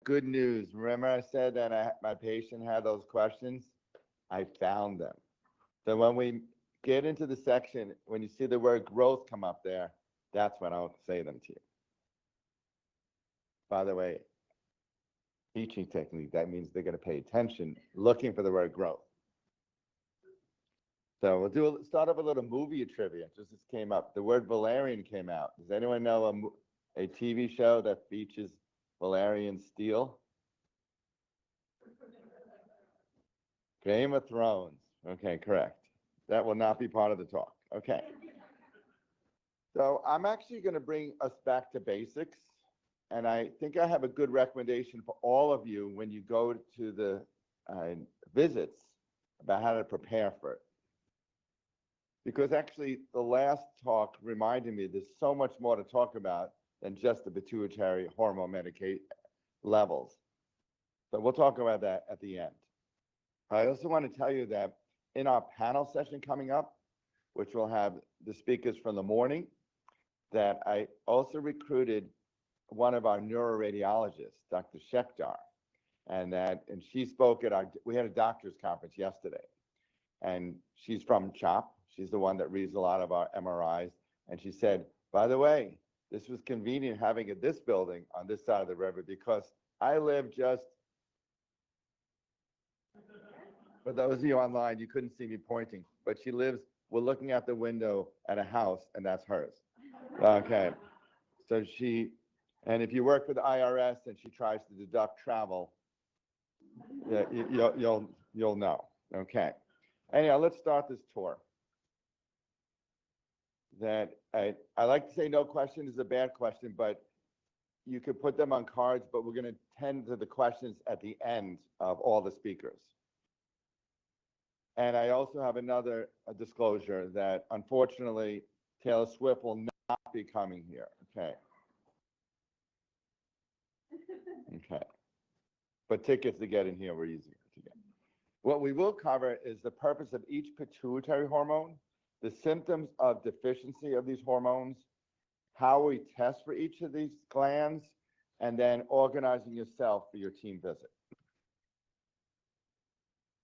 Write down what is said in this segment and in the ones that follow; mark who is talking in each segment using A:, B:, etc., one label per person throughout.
A: Good news. Remember I said that my patient had those questions? I found them. So when we get into the section, when you see the word growth come up there, that's when I'll say them to you. By the way, teaching technique, that means they're going to pay attention, looking for the word growth. So we'll start off with a little movie trivia. Just this came up. The word Valerian came out. Does anyone know a TV show that features Valerian steel? Game of Thrones. Okay, correct. That will not be part of the talk. Okay. So I'm actually going to bring us back to basics. And I think I have a good recommendation for all of you when you go to the visits about how to prepare for it. Because actually, the last talk reminded me there's so much more to talk about than just the pituitary hormone medication levels. So we'll talk about that at the end. I also want to tell you that in our panel session coming up, which will have the speakers from the morning, that I also recruited one of our neuroradiologists, Dr. Schechter, and she spoke at we had a doctor's conference yesterday, and she's from CHOP. She's the one that reads a lot of our MRIs, and she said, by the way, this was convenient having it this building on this side of the river because I live just, for those of you online, you couldn't see me pointing, but we're looking out the window at a house, and that's hers. Okay, so and if you work for the IRS and she tries to deduct travel, you'll know. Okay. Anyhow, let's start this tour. That I like to say no question is a bad question, but you could put them on cards, but we're going to tend to the questions at the end of all the speakers. And I also have another disclosure that unfortunately Taylor Swift will not be coming here. Okay. Okay. But tickets to get in here were easier to get. What we will cover is the purpose of each pituitary hormone, the symptoms of deficiency of these hormones, how we test for each of these glands, and then organizing yourself for your team visit.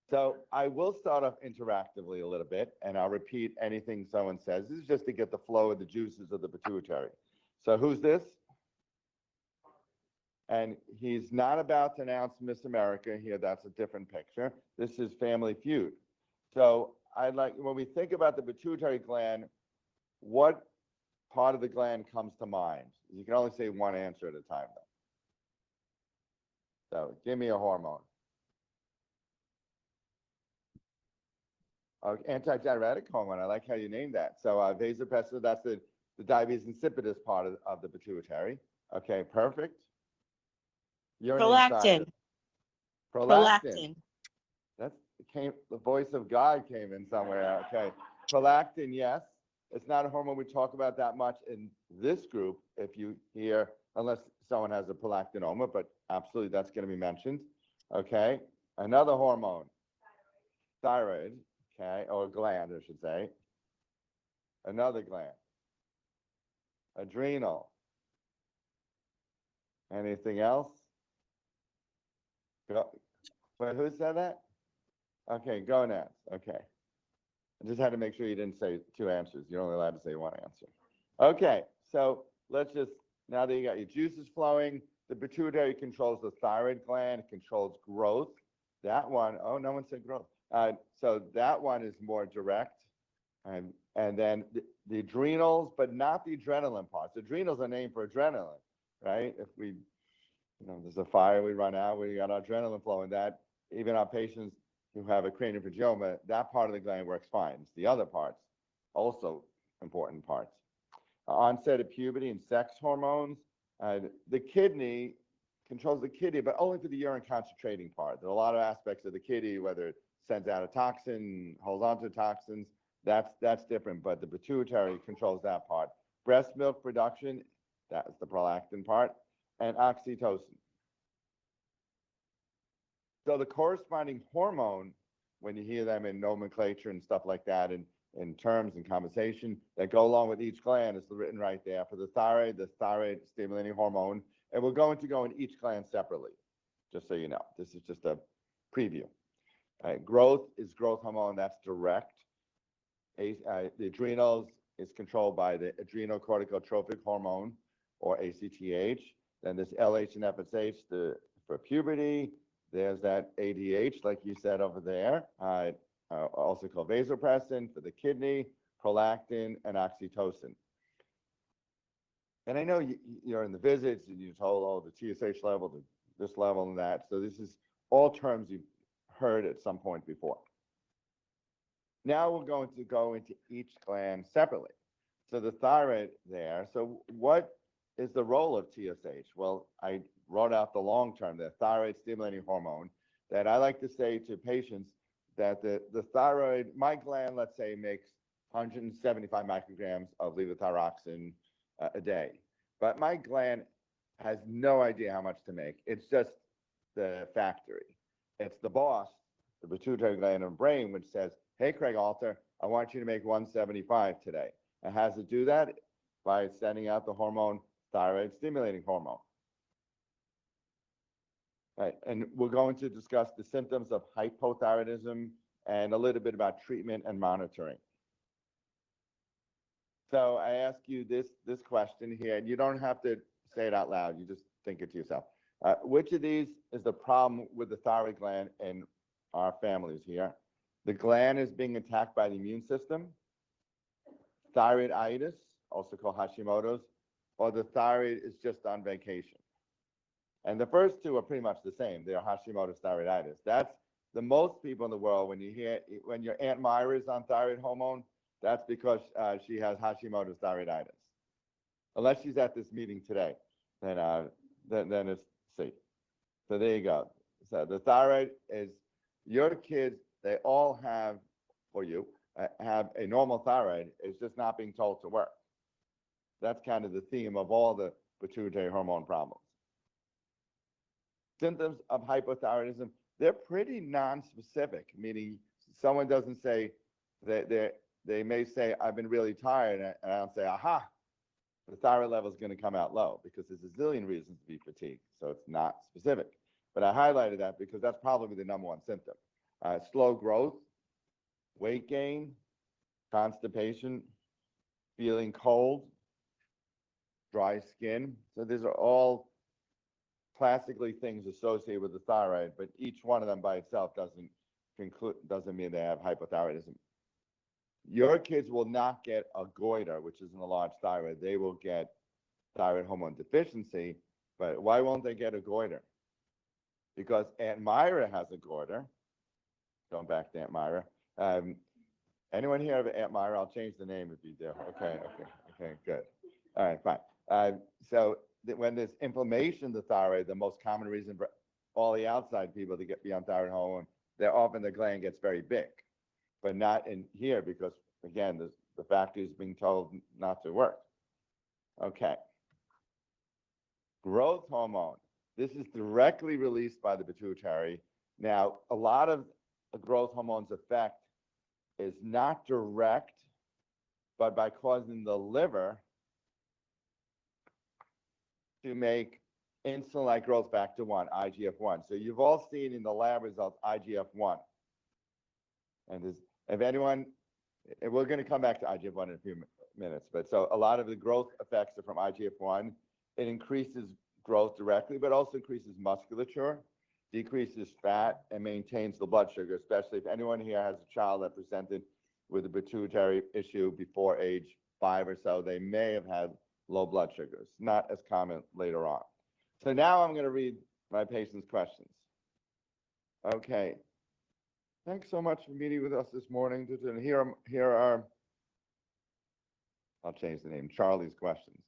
A: So I will start off interactively a little bit, and I'll repeat anything someone says. This is just to get the flow of the juices of the pituitary. So who's this? And he's not about to announce Miss America here. That's a different picture. This is Family Feud. So when we think about the pituitary gland, what part of the gland comes to mind? You can only say one answer at a time, though. So give me a hormone. Antidiuretic hormone. I like how you named that. So vasopressin, that's the diabetes insipidus part of the pituitary. Okay, perfect.
B: Prolactin.
A: Prolactin. The voice of God came in somewhere. Okay. Prolactin, yes. It's not a hormone we talk about that much in this group, if you hear, unless someone has a prolactinoma, but absolutely that's going to be mentioned. Okay. Another hormone. Thyroid. Okay. Or gland, I should say. Another gland. Adrenal. Anything else? Wait, who said that? Okay, gonads. Okay. I just had to make sure you didn't say two answers. You're only allowed to say one answer. Okay, so let's just, now that you got your juices flowing, the pituitary controls the thyroid gland, it controls growth. That one, oh, no one said growth. So that one is more direct. And then the adrenals, but not the adrenaline parts. Adrenals are named for adrenaline, right? If we, there's a fire, we run out, we got our adrenaline flowing. That, even our patients who have a craniopharyngioma, that part of the gland works fine. It's the other parts, also important parts. Onset of puberty and sex hormones. The kidney controls the kidney, but only for the urine concentrating part. There are a lot of aspects of the kidney, whether it sends out a toxin, holds onto toxins, that's different, but the pituitary controls that part. Breast milk production, that's the prolactin part, and oxytocin. So the corresponding hormone, when you hear them in nomenclature and stuff like that, in terms and conversation that go along with each gland, is written right there. For the thyroid stimulating hormone, and we're going to go in each gland separately. just so you know. This is just a preview. Growth is growth hormone, that's direct. The adrenals is controlled by the adrenocorticotropic hormone, or ACTH. Then there's LH and FSH for puberty. There's that ADH, like you said over there, also called vasopressin for the kidney, prolactin, and oxytocin. And I know you're in the visits and you're told, oh, the TSH level, this level and that. So this is all terms you've heard at some point before. Now we're going to go into each gland separately. So the thyroid there. So what is the role of TSH? Well, I wrote out the long term, the thyroid stimulating hormone, that I like to say to patients that the thyroid, my gland, let's say, makes 175 micrograms of levothyroxine a day. But my gland has no idea how much to make. It's just the factory. It's the boss, the pituitary gland of the brain, which says, hey, Craig Alter, I want you to make 175 today. And how does it do that? By sending out the hormone, thyroid stimulating hormone. Right. And we're going to discuss the symptoms of hypothyroidism and a little bit about treatment and monitoring. So I ask you this question here, and you don't have to say it out loud. You just think it to yourself. Which of these is the problem with the thyroid gland in our families here? The gland is being attacked by the immune system, thyroiditis, also called Hashimoto's, or the thyroid is just on vacation. And the first two are pretty much the same. They're Hashimoto's thyroiditis. That's the most people in the world, when your Aunt Myra is on thyroid hormone, that's because she has Hashimoto's thyroiditis. Unless she's at this meeting today, then it's safe. So there you go. So the thyroid is, your kids, they all have, or you, have a normal thyroid. It's just not being told to work. That's kind of the theme of all the pituitary hormone problems. Symptoms of hypothyroidism, they're pretty non-specific, meaning someone doesn't say, they may say, I've been really tired, and I don't say, aha, the thyroid level is going to come out low, because there's a zillion reasons to be fatigued, so it's not specific. But I highlighted that because that's probably the number one symptom. Slow growth, weight gain, constipation, feeling cold, dry skin. So these are all classically things associated with the thyroid, but each one of them by itself doesn't mean they have hypothyroidism. Your kids will not get a goiter, which is an enlarged thyroid. They will get thyroid hormone deficiency, but why won't they get a goiter? Because Aunt Myra has a goiter. Going back to Aunt Myra. Anyone here have Aunt Myra? I'll change the name if you do. Okay, good. All right, fine. So when there's inflammation of the thyroid, the most common reason for all the outside people to be on thyroid hormone, often the gland gets very big, but not in here because, again, the factory is being told not to work. Okay. Growth hormone. This is directly released by the pituitary. Now, a lot of the growth hormone's effect is not direct, but by causing the liver to make insulin-like growth factor 1, IGF-1. So you've all seen in the lab results IGF-1. And if anyone, and we're going to come back to IGF-1 in a few minutes, but so a lot of the growth effects are from IGF-1. It increases growth directly, but also increases musculature, decreases fat, and maintains the blood sugar, especially if anyone here has a child that presented with a pituitary issue before age 5 or so, they may have had low blood sugars, not as common later on. So now I'm going to read my patient's questions. Okay. Thanks so much for meeting with us this morning. And here are, I'll change the name, Charlie's questions.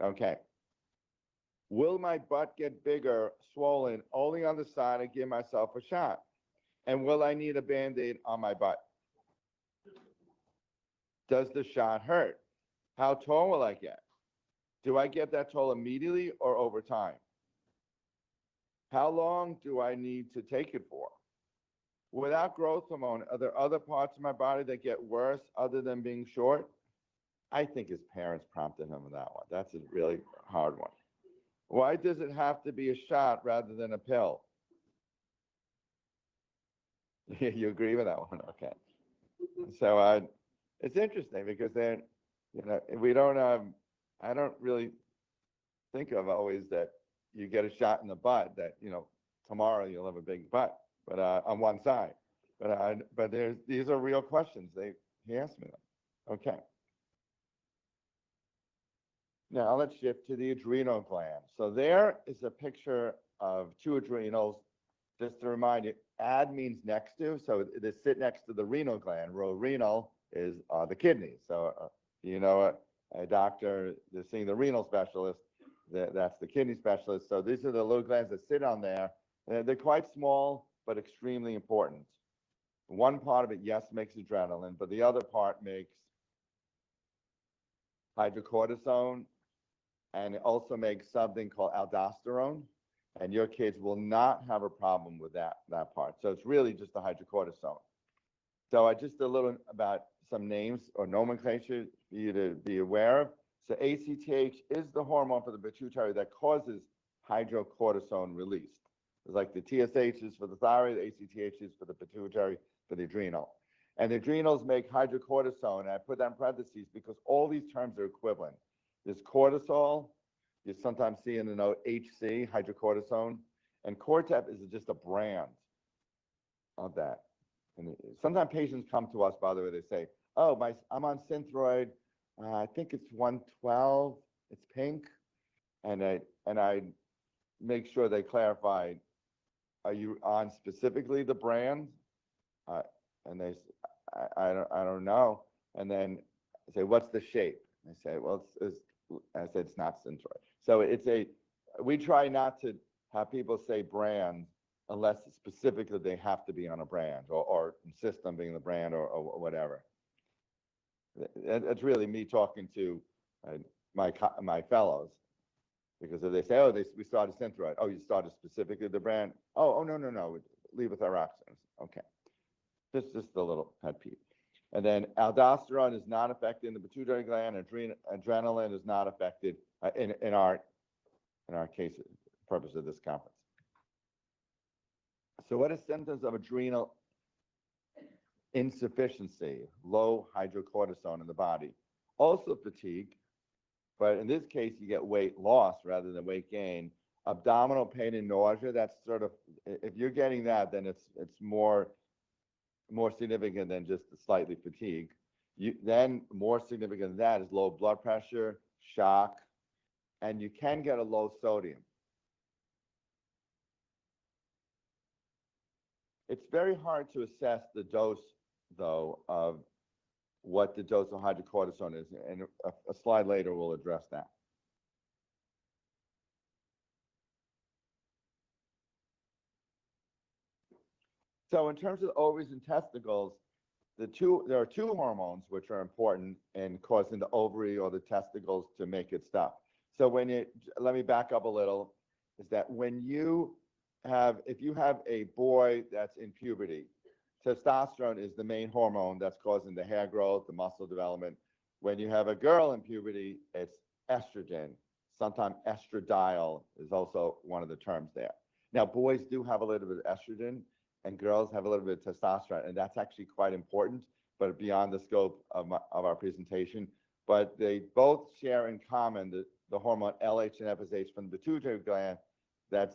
A: Okay. Will my butt get bigger, swollen, only on the side and give myself a shot? And will I need a Band-Aid on my butt? Does the shot hurt? How tall will I get? Do I get that tall immediately or over time? How long do I need to take it for? Without growth hormone, are there other parts of my body that get worse other than being short? I think his parents prompted him with that one. That's a really hard one. Why does it have to be a shot rather than a pill? You agree with that one? Okay. So it's interesting because then, we don't, I don't really think of always that you get a shot in the butt that, tomorrow you'll have a big butt, but on one side. But these are real questions. He asked me them. Okay. Now let's shift to the adrenal gland. So there is a picture of two adrenals. Just to remind you, ad means next to, so they sit next to the renal gland. Renal is the kidneys. So a doctor is seeing the renal specialist, that's the kidney specialist. So these are the little glands that sit on there. They're quite small, but extremely important. One part of it, yes, makes adrenaline, but the other part makes hydrocortisone, and it also makes something called aldosterone. And your kids will not have a problem with that part. So it's really just the hydrocortisone. So I just a little about some names or nomenclature for you to be aware of. So ACTH is the hormone for the pituitary that causes hydrocortisone release. It's like the TSH is for the thyroid, the ACTH is for the pituitary, for the adrenal. And the adrenals make hydrocortisone, and I put that in parentheses because all these terms are equivalent. There's cortisol, you sometimes see in the note HC, hydrocortisone, and Cortep is just a brand of that. And sometimes patients come to us, by the way, they say, oh, I'm on Synthroid, I think it's 112, it's pink, and I make sure they clarify, are you on specifically the brand? And they say, I don't know. And then I say, what's the shape? And they say, well, I said, it's not Synthroid. So we try not to have people say brand unless specifically they have to be on a brand or insist on being the brand or whatever. It's really me talking to my fellows, because if they say, oh, we started Synthroid. Oh, you started specifically the brand? Oh, no, leave with Thyroxine. Okay. Just a little pet peeve. And then aldosterone is not affected in the pituitary gland. Adrenaline is not affected in our case, purpose of this conference. So what are symptoms of adrenal insufficiency? Low hydrocortisone in the body. Also fatigue, but in this case, you get weight loss rather than weight gain. Abdominal pain and nausea, that's sort of, if you're getting that, then it's more significant than just slightly fatigue. Then more significant than that is low blood pressure, shock, and you can get a low sodium. It's very hard to assess the dose, though, of what the dose of hydrocortisone is, and a slide later will address that. So in terms of ovaries and testicles, there are two hormones which are important in causing the ovary or the testicles to make it stop. So let me back up a little, is that if you have a boy that's in puberty, testosterone is the main hormone that's causing the hair growth, the muscle development. When you have a girl in puberty, it's estrogen. Sometimes estradiol is also one of the terms there. Now, boys do have a little bit of estrogen, and girls have a little bit of testosterone, and that's actually quite important, but beyond the scope of our presentation. But they both share in common the hormone LH and FSH from the pituitary gland that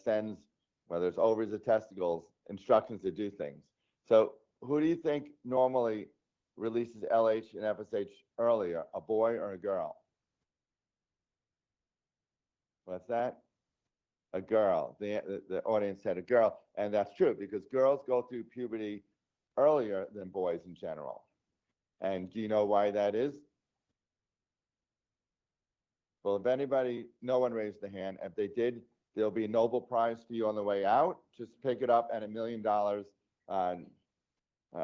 A: sends, whether it's ovaries or testicles, instructions to do things. So who do you think normally releases LH and FSH earlier, a boy or a girl? What's that? A girl. The audience said a girl, and that's true because girls go through puberty earlier than boys in general. And do you know why that is? Well, if anybody, no one raised their hand. If they did, there'll be a Nobel Prize for you on the way out. Just pick it up and $1 million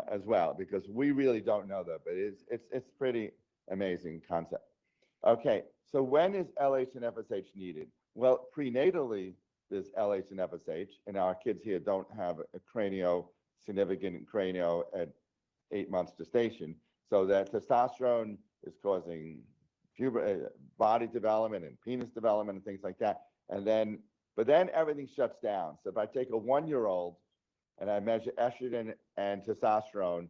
A: as well, because we really don't know that, but it's pretty amazing concept. Okay, so when is LH and FSH needed? Well, prenatally, there's LH and FSH, and our kids here don't have a significant cranio at 8 months gestation. So that testosterone is causing body development and penis development and things like that. But then everything shuts down. So if I take a 1-year-old and I measure estrogen and testosterone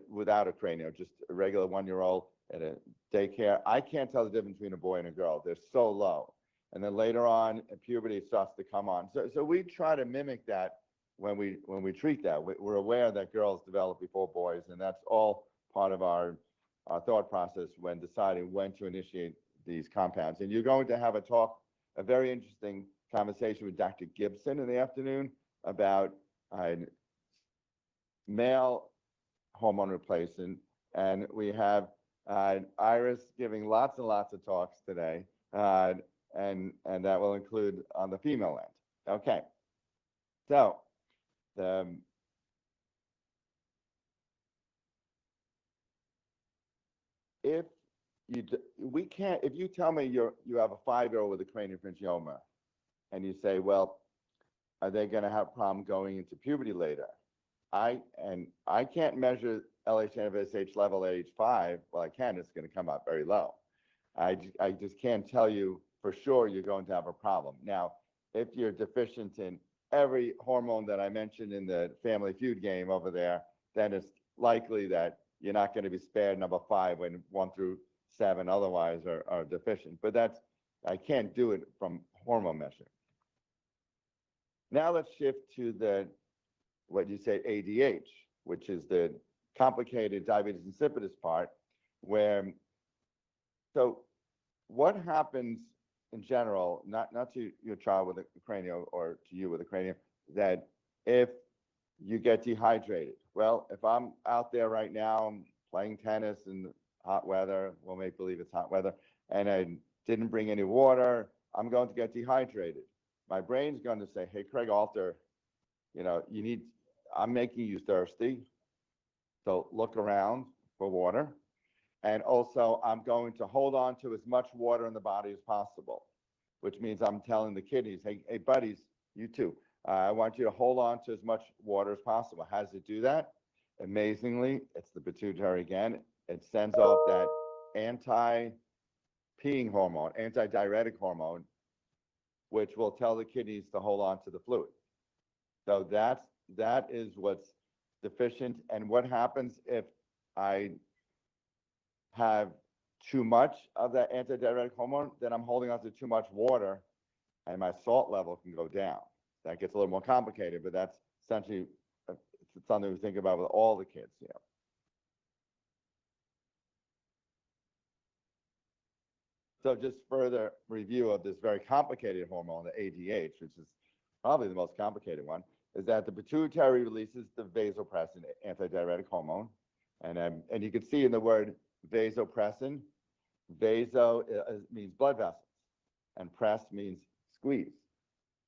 A: without a cranial, just a regular 1-year-old at a daycare. I can't tell the difference between a boy and a girl. They're so low. And then later on, puberty starts to come on. So we try to mimic that when we treat that. We're aware that girls develop before boys, and that's all part of our thought process when deciding when to initiate these compounds. And you're going to have a very interesting conversation with Dr. Gibson in the afternoon about male hormone replacement. And we have Iris giving lots and lots of talks today, and that will include on the female end. Okay, so if if you tell me you have a 5-year-old with a craniopharyngioma, and you say, well, are they going to have a problem going into puberty later? I can't measure LH and FSH level at age 5. Well, I can. It's going to come out very low. I just can't tell you for sure you're going to have a problem. Now, if you're deficient in every hormone that I mentioned in the Family Feud game over there, then it's likely that you're not going to be spared number 5 when 1 through 7 otherwise are deficient. But I can't do it from hormone measure. Now let's shift to what you say ADH, which is the complicated diabetes insipidus part, so what happens in general, not to your child with a cranial or to you with a cranium, that if you get dehydrated? Well, if I'm out there right now, I'm playing tennis in hot weather, we'll make believe it's hot weather, and I didn't bring any water, I'm going to get dehydrated. My brain's going to say, hey, Craig Alter, I'm making you thirsty, so look around for water. And also, I'm going to hold on to as much water in the body as possible, which means I'm telling the kidneys, hey buddies, you too, I want you to hold on to as much water as possible. How does it do that? Amazingly, it's the pituitary again. It sends off that anti-peeing hormone, anti-diuretic hormone, which will tell the kidneys to hold on to the fluid. So that is what's deficient. And what happens if I have too much of that antidiuretic hormone? Then I'm holding on to too much water, and my salt level can go down. That gets a little more complicated, but that's essentially something we think about with all the kids. So just further review of this very complicated hormone, the ADH, which is probably the most complicated one, is that the pituitary releases the vasopressin antidiuretic hormone. And you can see in the word vasopressin, vaso means blood vessels, and press means squeeze.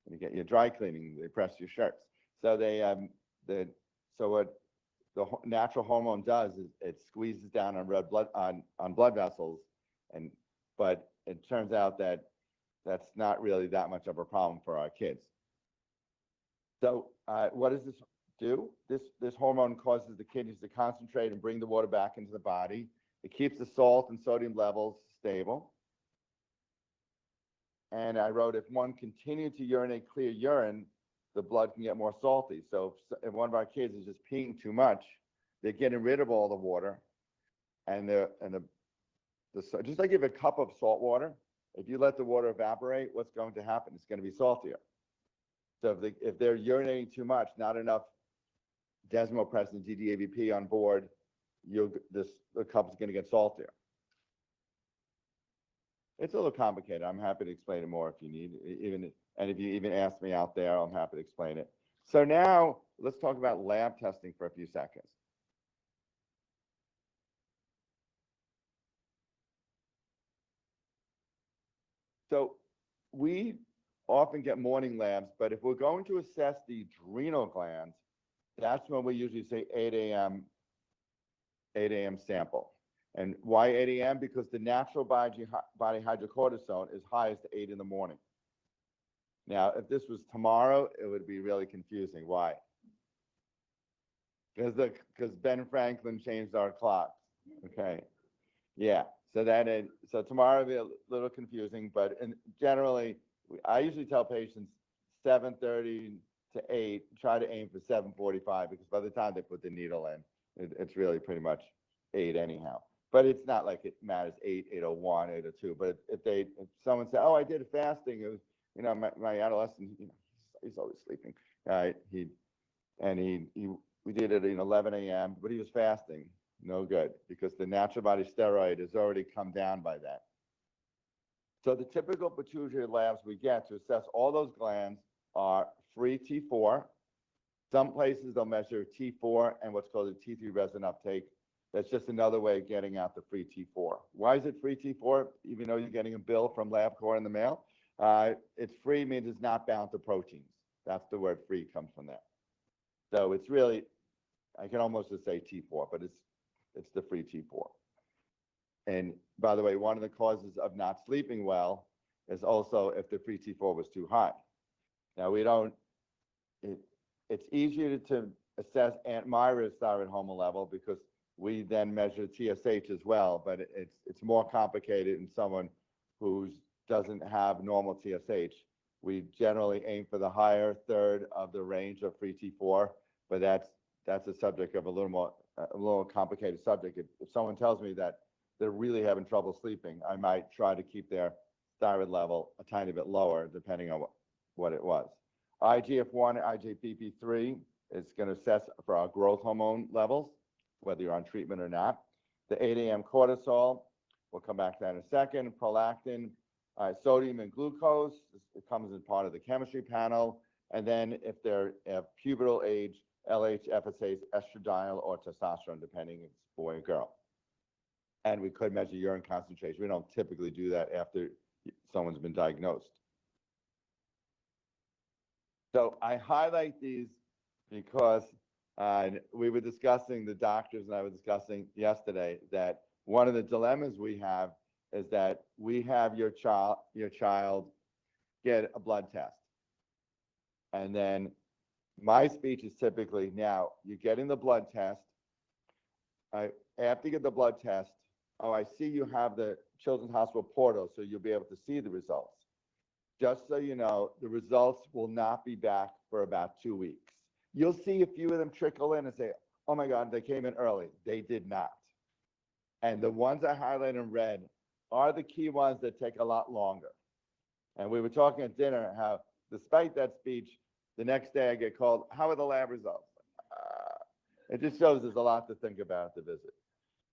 A: When you get your dry cleaning, they press your shirts. So what the natural hormone does is it squeezes down on red blood on blood vessels, but it turns out that that's not really that much of a problem for our kids. So what does this do? This hormone causes the kidneys to concentrate and bring the water back into the body. It keeps the salt and sodium levels stable. And I wrote, if one continued to urinate clear urine, the blood can get more salty. So if one of our kids is just peeing too much, they're getting rid of all the water, and just like if a cup of salt water, if you let the water evaporate, what's going to happen? It's going to be saltier. So if they're urinating too much, not enough desmopressin, DDAVP on board, the cup's going to get saltier. It's a little complicated. I'm happy to explain it more if you need, and if you even ask me out there, I'm happy to explain it. So now let's talk about lab testing for a few seconds. So we often get morning labs, but if we're going to assess the adrenal glands, that's when we usually say 8 a.m. sample. And why 8 a.m.? Because the natural body hydrocortisone is highest at 8 in the morning. Now, if this was tomorrow, it would be really confusing. Why? Because Ben Franklin changed our clocks. Okay. Yeah. So tomorrow will be a little confusing, but generally, I usually tell patients 7:30 to 8, try to aim for 7:45 because by the time they put the needle in, it's really pretty much 8 anyhow. But it's not like it matters 8, 8:01, 8:02. But if someone said, oh, I did fasting, it was, my adolescent, he's always sleeping. We did it at 11 a.m., but he was fasting. No good, because the natural body steroid has already come down by that. So the typical pituitary labs we get to assess all those glands are free T4. Some places they'll measure T4 and what's called a T3 resin uptake. That's just another way of getting out the free T4. Why is it free T4, even though you're getting a bill from LabCorp in the mail? It's free means it's not bound to proteins. That's the word free comes from that. So it's really, I can almost just say T4, but it's the free T4. And by the way, one of the causes of not sleeping well is also if the free T4 was too high. Now it's easier to assess Aunt Myra's thyroid hormone level because we then measure TSH as well, but it's more complicated in someone who doesn't have normal TSH. We generally aim for the higher third of the range of free T4, but that's a subject of a little complicated subject. If someone tells me that they're really having trouble sleeping, I might try to keep their thyroid level a tiny bit lower, depending on what it was. IGF-1 and IGBP3 is going to assess for our growth hormone levels, whether you're on treatment or not. The 8 a.m. cortisol, we'll come back to that in a second. Prolactin, sodium and glucose, it comes as part of the chemistry panel. And then if they're of pubertal age, LH, FSH, estradiol, or testosterone, depending if it's boy or girl. And we could measure urine concentration. We don't typically do that after someone's been diagnosed. So I highlight these because we were discussing, the doctors and I were discussing yesterday, that one of the dilemmas we have is that we have your child get a blood test. And then my speech is typically, now you're getting the blood test. After you get the blood test, I see you have the Children's Hospital portal, so you'll be able to see the results. Just so you know, the results will not be back for about 2 weeks. You'll see a few of them trickle in and say, oh my God, they came in early. They did not. And the ones I highlight in red are the key ones that take a lot longer. And we were talking at dinner how, despite that speech, the next day I get called, how are the lab results? It just shows there's a lot to think about at the visit.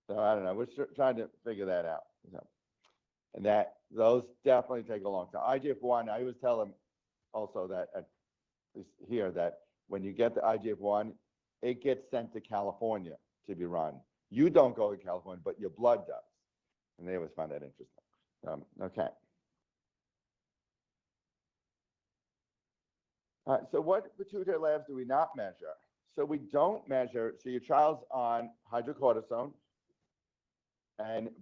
A: So I don't know, we're trying to figure that out. And those definitely take a long time. IGF-1, I always tell them also that, at least here, that when you get the IGF-1, it gets sent to California to be run. You don't go to California, but your blood does. And they always find that interesting. Okay. So what pituitary labs do we not measure? So we don't measure, so your child's on hydrocortisone,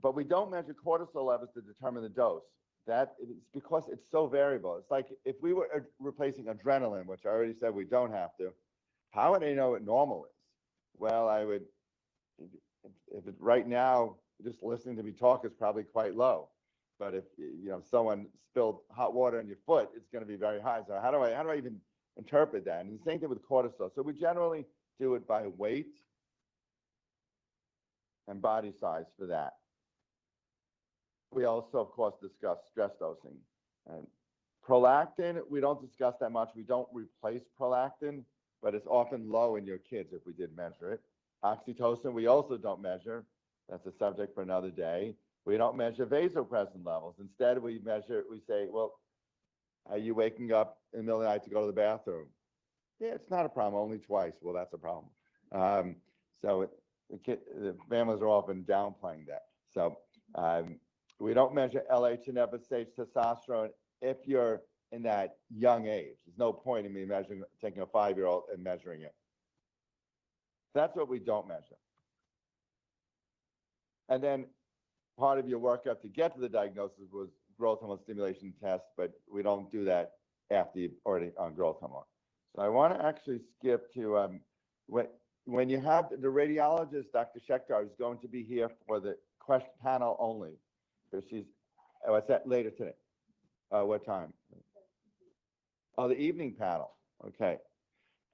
A: but we don't measure cortisol levels to determine the dose. That is because it's so variable. It's like if we were replacing adrenaline, which I already said we don't have to, how would I know what normal is? Well, I would, right now, just listening to me talk is probably quite low. But if someone spilled hot water on your foot, it's going to be very high. So how do I even interpret that? And the same thing with cortisol. So we generally do it by weight and body size for that. We also, of course, discuss stress dosing. And prolactin, we don't discuss that much. We don't replace prolactin, but it's often low in your kids if we did measure it. Oxytocin, we also don't measure. That's a subject for another day. We don't measure vasopressin levels. Instead, we say, well, are you waking up in the middle of the night to go to the bathroom? Yeah, it's not a problem, only twice. Well, that's a problem. So the families are often downplaying that. So we don't measure LH and FSH, testosterone if you're in that young age. There's no point in me taking a 5-year-old and measuring it. That's what we don't measure. And then part of your workup to get to the diagnosis was growth hormone stimulation test, but we don't do that after you're already on growth hormone. So I want to actually skip to when you have the radiologist, Dr. Schechter, is going to be here for the question panel only. So it's that later today. What time? Oh, the evening panel. Okay.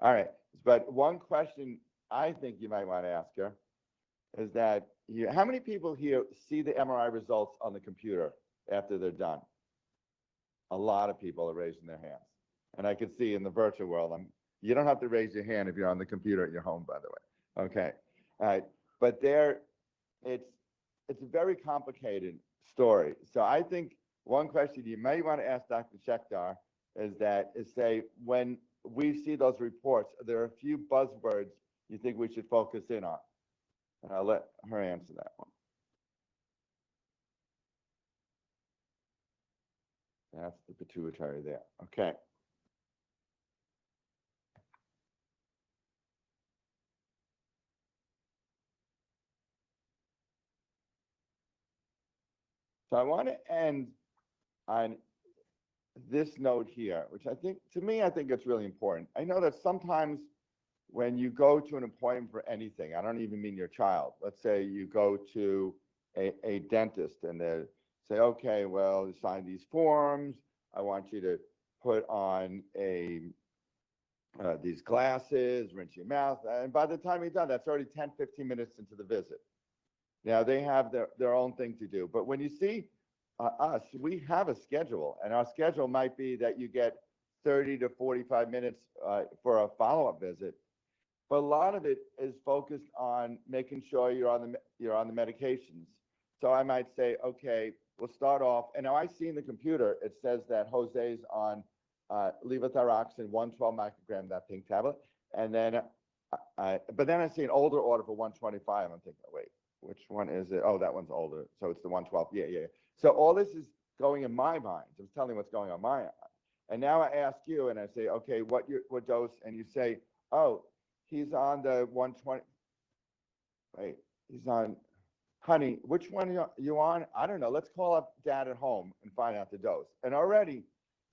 A: All right. But one question I think you might want to ask her is that how many people here see the MRI results on the computer after they're done? A lot of people are raising their hands. And I can see in the virtual world, you don't have to raise your hand if you're on the computer at your home, by the way. Okay. All right. But it's a very complicated story. So I think one question you may want to ask Dr. Shekhar is say, when we see those reports, there are a few buzzwords you think we should focus in on. And I'll let her answer that one. That's the pituitary there. Okay. So I want to end on this note here, which I think it's really important. I know that sometimes when you go to an appointment for anything, I don't even mean your child. Let's say you go to a dentist and they say, okay, well, sign these forms. I want you to put on these glasses, rinse your mouth. And by the time you're done, that's already 10, 15 minutes into the visit. Now they have their own thing to do. But when you see us, we have a schedule, and our schedule might be that you get 30 to 45 minutes for a follow-up visit. But a lot of it is focused on making sure you're on the medications. So I might say, okay, we'll start off. And now I see in the computer, it says that Jose's on levothyroxine 112 microgram, that pink tablet. And then, but then I see an older order for 125. I'm thinking, wait, which one is it? Oh, that one's older. So it's the 112. Yeah. So all this is going in my mind. I'm telling what's going on my mind. And now I ask you, and I say, okay, what dose? And you say, oh, he's on the 120. Wait, he's on, honey, which one are you on? I don't know. Let's call up dad at home and find out the dose. And already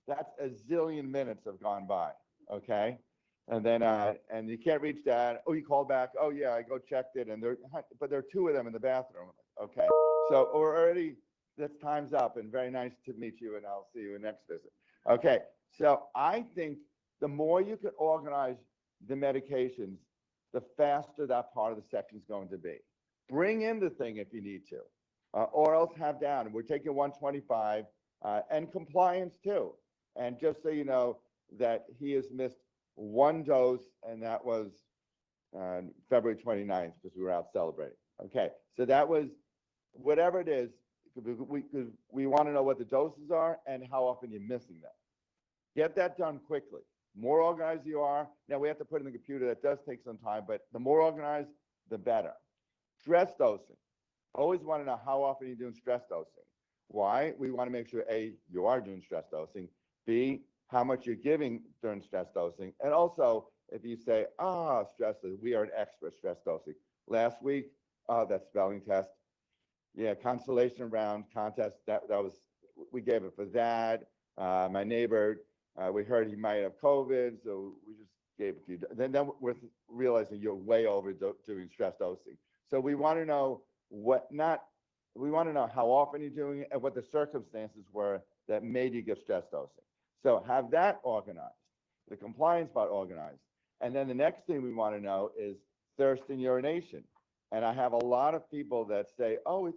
A: that's a zillion minutes have gone by. Okay. And then, and you can't reach dad. Oh, you called back. Oh yeah, I go checked it. And but there are two of them in the bathroom. Okay. So already that's time's up, and very nice to meet you. And I'll see you in next visit. Okay. So I think the more you can organize the medications, the faster that part of the section is going to be. Bring in the thing if you need to, or else have down. We're taking 125 and compliance too. And just so you know that he has missed one dose, and that was February 29th because we were out celebrating. Okay, so that was whatever it is, because we want to know what the doses are and how often you're missing them. Get that done quickly. More organized you are. Now we have to put in the computer. That does take some time, but the more organized, the better. Stress dosing. Always want to know how often you're doing stress dosing. Why? We want to make sure A, you are doing stress dosing. B, how much you're giving during stress dosing. And also, if you say, stress, we are an expert stress dosing. Last week, that spelling test. Yeah, consolation round contest. That was, we gave it for that. My neighbor, we heard he might have COVID, so we just gave it to you. Then we're realizing you're way over doing stress dosing. So we want to know we want to know how often you're doing it and what the circumstances were that made you give stress dosing. So have that organized, the compliance part organized. And then the next thing we want to know is thirst and urination. And I have a lot of people that say, oh,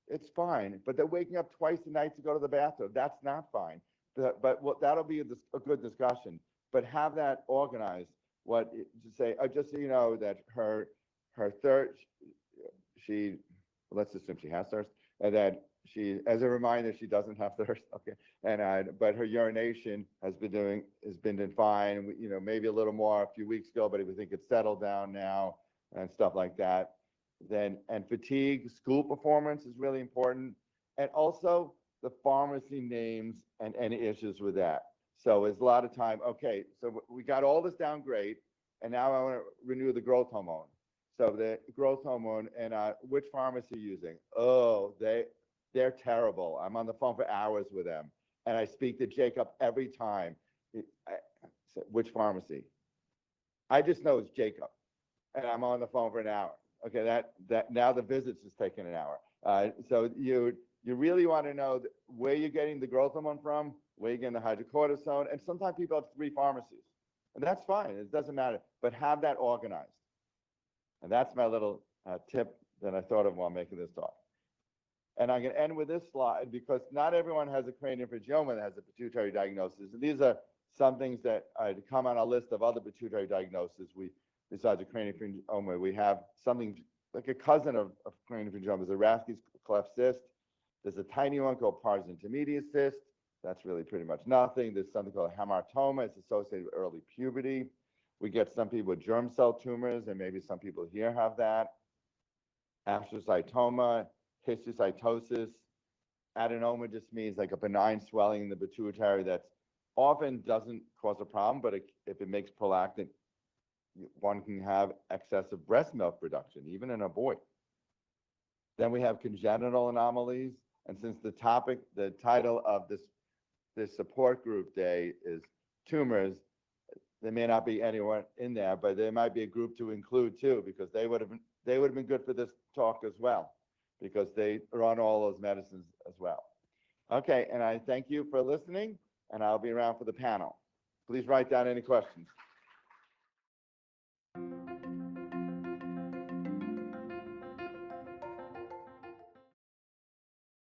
A: it's fine, but they're waking up twice a night to go to the bathroom. That's not fine. But that'll be a good discussion. But have that organized. What to say? Just so you know that her thirst, let's assume she has thirst, and that she, as a reminder, she doesn't have thirst. Okay, and but her urination has been doing fine. Maybe a little more a few weeks ago, but we think it's settled down now and stuff like that. And fatigue, school performance is really important, and also the pharmacy names and any issues with that. So it's a lot of time. Okay, so we got all this down great, and now I want to renew the growth hormone. So the growth hormone, and which pharmacy using? Oh, they're terrible. I'm on the phone for hours with them, and I speak to Jacob every time. Which pharmacy? I just know it's Jacob, and I'm on the phone for an hour. Okay, that now the visits is taking an hour. So you really want to know where you're getting the growth hormone from, where you're getting the hydrocortisone, and sometimes people have 3 pharmacies. And that's fine. It doesn't matter. But have that organized. And that's my little tip that I thought of while making this talk. And I'm going to end with this slide because not everyone has a craniopharyngioma that has a pituitary diagnosis. And these are some things that come on our list of other pituitary diagnoses. Besides a craniopharyngioma, we have something like a cousin of craniopharyngioma is a Rathke's cleft cyst. There's a tiny one called pars intermedia cyst. That's really pretty much nothing. There's something called a hamartoma. It's associated with early puberty. We get some people with germ cell tumors, and maybe some people here have that. Astrocytoma, histiocytosis. Adenoma just means like a benign swelling in the pituitary that often doesn't cause a problem, but if it makes prolactin, one can have excessive breast milk production, even in a boy. Then we have congenital anomalies. And since the title of this support group day is tumors, there may not be anyone in there, but there might be a group to include too, because they would have been good for this talk as well, because they are on all those medicines as well. Okay, and I thank you for listening, and I'll be around for the panel. Please write down any questions.